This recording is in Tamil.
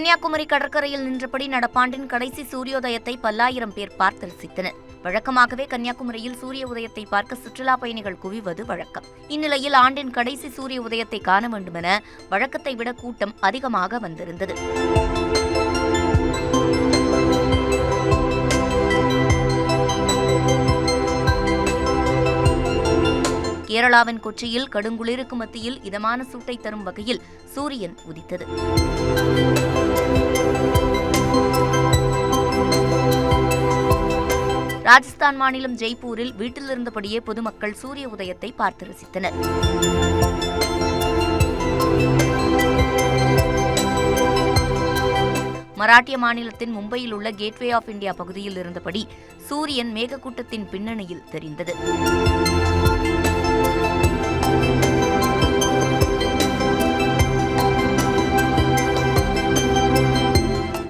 கன்னியாகுமரி கடற்கரையில் நின்றபடி நடப்பாண்டின் கடைசி சூரியோதயத்தை பல்லாயிரம் பேர் பார்த்து ரசித்தனர். வழக்கமாகவே கன்னியாகுமரியில் சூரிய உதயத்தை பார்க்க சுற்றுலா பயணிகள் குவிவது வழக்கம். இந்நிலையில் ஆண்டின் கடைசி சூரிய உதயத்தை காண வேண்டுமென வழக்கத்தை விட கூட்டம் அதிகமாக வந்திருந்தது. கேரளாவின் கொச்சியில் கடுங்குளிருக்கு மத்தியில் இதமான சூட்டை தரும் வகையில் சூரியன் உதித்தது. ராஜஸ்தான் மாநிலம் ஜெய்ப்பூரில் வீட்டிலிருந்தபடியே பொதுமக்கள் சூரிய உதயத்தை பார்த்து ரசித்தனர். மராட்டிய மாநிலத்தின் மும்பையில் உள்ள கேட்வே ஆஃப் இந்தியா பகுதியில் இருந்தபடி சூரியன் மேகக்கூட்டத்தின் பின்னணியில் தெரிந்தது.